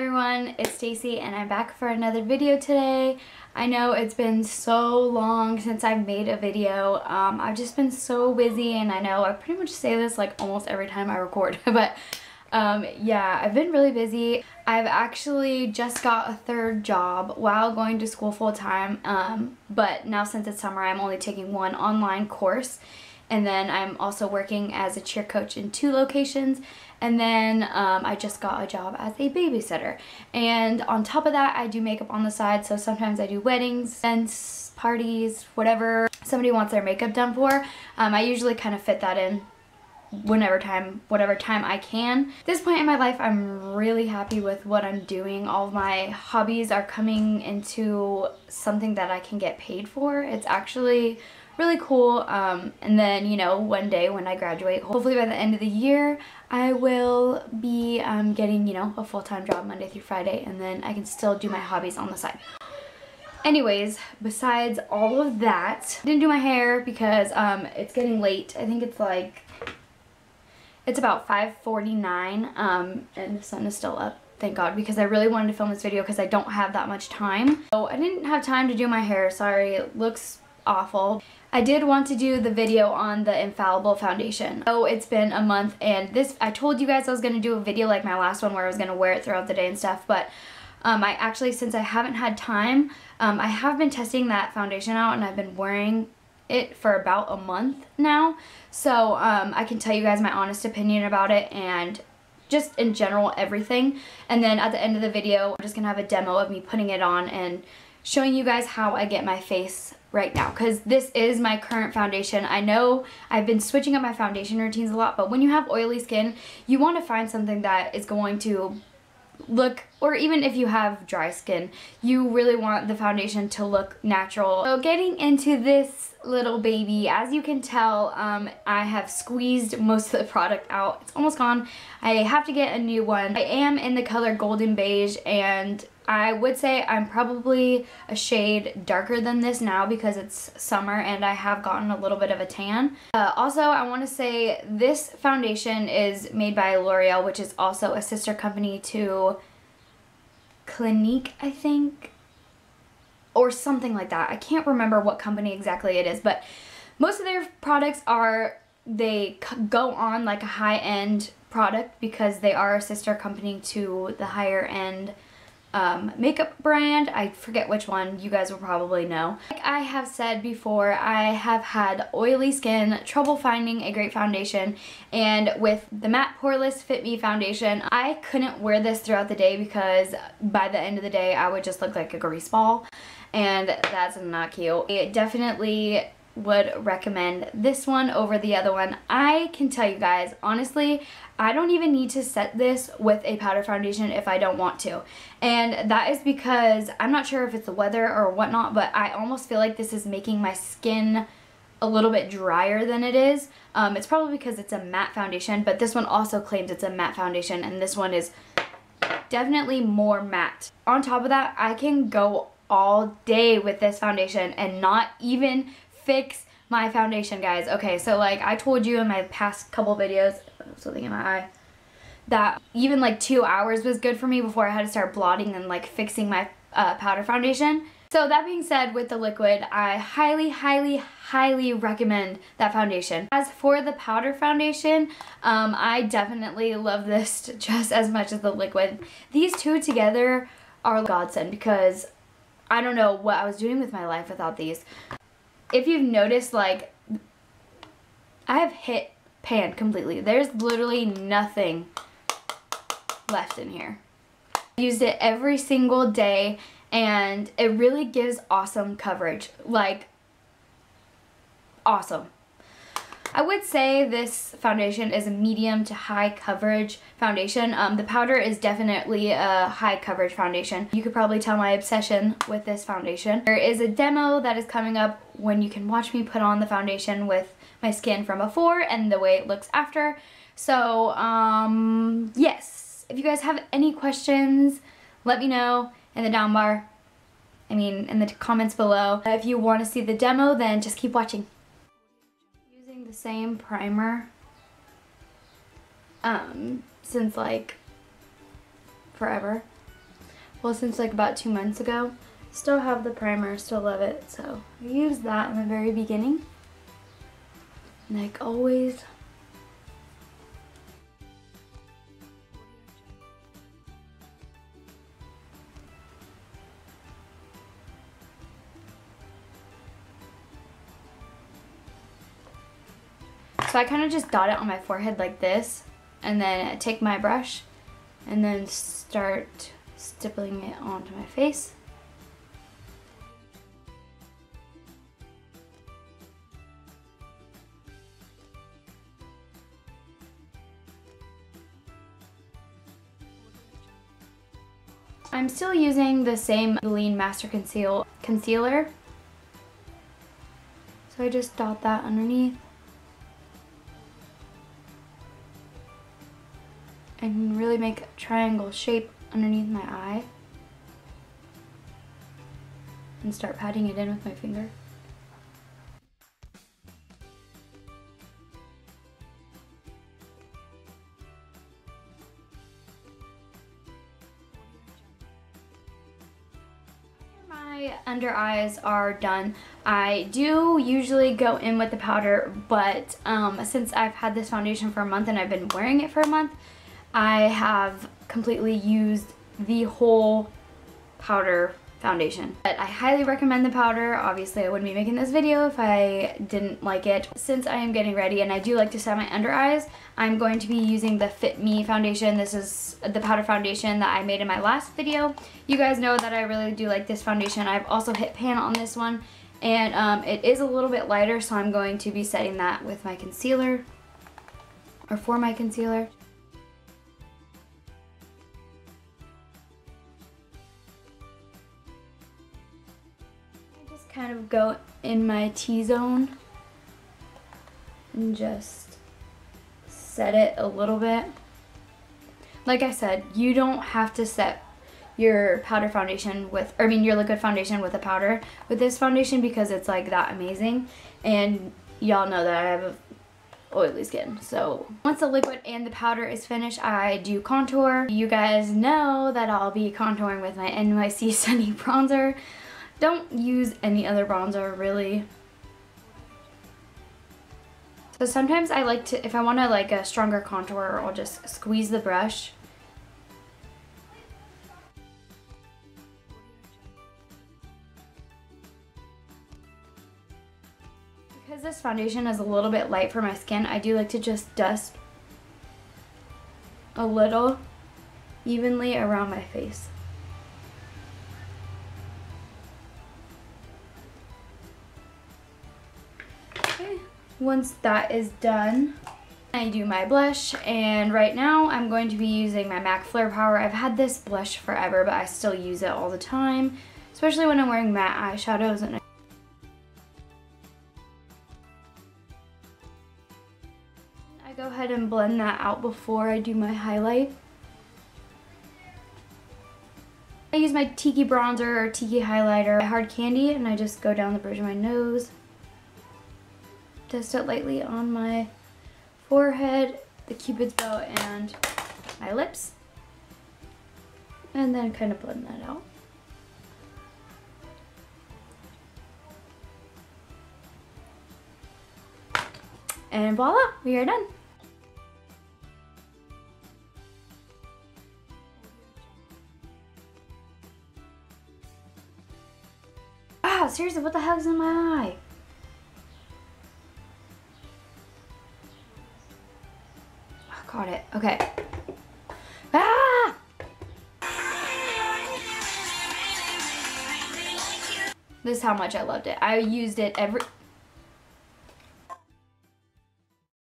everyone, it's Stacy and I'm back for another video today. I know it's been so long since I've made a video. I've just been so busy, and I know I pretty much say this like almost every time I record, but yeah, I've been really busy. I've actually just got a third job while going to school full-time, but now since it's summer I'm only taking one online course, and then I'm also working as a cheer coach in 2 locations. And then I just got a job as a babysitter. And on top of that, I do makeup on the side. So sometimes I do weddings, events, parties, whatever somebody wants their makeup done for. I usually kind of fit that in whatever time I can. At this point in my life, I'm really happy with what I'm doing. All of my hobbies are coming into something that I can get paid for. It's actually really cool. And then, you know, one day when I graduate, hopefully by the end of the year, I will be getting, you know, a full-time job Monday through Friday, and then I can still do my hobbies on the side. Anyways, besides all of that, I didn't do my hair because it's getting late. I think it's about 5:49 and the sun is still up. Thank God, because I really wanted to film this video because I don't have that much time. So I didn't have time to do my hair. Sorry, it looks awful. I did want to do the video on the Infallible foundation. So it's been a month, and I told you guys I was going to do a video like my last one where I was going to wear it throughout the day and stuff, but I actually, since I haven't had time, I have been testing that foundation out, and I've been wearing it for about a month now. So I can tell you guys my honest opinion about it and just in general everything. And then at the end of the video, I'm just going to have a demo of me putting it on and showing you guys how I get my face right now, because this is my current foundation. I know I've been switching up my foundation routines a lot, but when you have oily skin, you want to find something that is going to look, or even if you have dry skin, you really want the foundation to look natural. So getting into this little baby, as you can tell, I have squeezed most of the product out. It's almost gone. I have to get a new one. I am in the color Golden Beige, and I would say I'm probably a shade darker than this now because it's summer and I have gotten a little bit of a tan. Also, I want to say this foundation is made by Loreal, which is also a sister company to Clinique, I think, or something like that. I can't remember what company exactly it is, but most of their products they go on like a high-end product because they are a sister company to the higher-end makeup brand. I forget which one. You guys will probably know. Like I have said before, I have had oily skin, trouble finding a great foundation, and with the Matte Poreless Fit Me foundation, I couldn't wear this throughout the day because by the end of the day I would just look like a grease ball, and that's not cute. I definitely would recommend this one over the other one. I can tell you guys, honestly, I don't even need to set this with a powder foundation if I don't want to. And that is because I'm not sure if it's the weather or whatnot, but I almost feel like this is making my skin a little bit drier than it is. It's probably because it's a matte foundation, but this one also claims it's a matte foundation, and this one is definitely more matte. On top of that, I can go all day with this foundation and not even fix my foundation, guys. Okay, so like I told you in my past couple videos, something in my eye, that even like 2 hours was good for me before I had to start blotting and like fixing my powder foundation. So that being said, with the liquid, I highly, highly, highly recommend that foundation. As for the powder foundation, I definitely love this just as much as the liquid. These two together are a godsend because I don't know what I was doing with my life without these. If you've noticed, like, I have hit pan completely. There's literally nothing left in here. I used it every single day, and it really gives awesome coverage. Like, awesome. I would say this foundation is a medium to high coverage foundation. The powder is definitely a high coverage foundation. You could probably tell my obsession with this foundation. There is a demo that is coming up when you can watch me put on the foundation with my skin from before and the way it looks after. So, yes. If you guys have any questions, let me know in the in the comments below. If you want to see the demo, then just keep watching. The same primer since like forever. well, since like about 2 months ago. Still have the primer, still love it. So I used that in the very beginning. Like always. So I kind of just dot it on my forehead like this, and then I take my brush and then start stippling it onto my face. I'm still using the same Maybelline Master Concealer. So I just dot that underneath. And really make a triangle shape underneath my eye. And start patting it in with my finger. My under eyes are done. I do usually go in with the powder, but since I've had this foundation for a month and I've been wearing it for a month, I have completely used the whole powder foundation. But I highly recommend the powder. Obviously I wouldn't be making this video if I didn't like it. Since I am getting ready and I do like to set my under eyes, I'm going to be using the Fit Me foundation. This is the powder foundation that I made in my last video. You guys know that I really do like this foundation. I've also hit pan on this one, and it is a little bit lighter, so I'm going to be setting that with my concealer, or for my concealer. Kind of go in my T-zone and just set it a little bit. Like I said, you don't have to set your powder foundation with, or I mean your liquid foundation with a powder with this foundation, because it's like that amazing. And y'all know that I have oily skin. So once the liquid and the powder is finished, I do contour. You guys know that I'll be contouring with my NYC Sunny bronzer. Don't use any other bronzer really. So sometimes I like to, if I want to like a stronger contour, I'll just squeeze the brush. Because this foundation is a little bit light for my skin, I do like to just dust a little evenly around my face. Once that is done, I do my blush, and right now I'm going to be using my MAC Flare Power. I've had this blush forever, but I still use it all the time, especially when I'm wearing matte eyeshadows. And I go ahead and blend that out before I do my highlight. I use my Tiki bronzer or Tiki highlighter, Hard Candy, and I just go down the bridge of my nose. Dust it lightly on my forehead, the cupid's bow, and my lips. And then kind of blend that out. And voila, we are done. Wow, seriously, what the hell's in my eye? Caught it. Okay. Ah! This is how much I loved it. I used it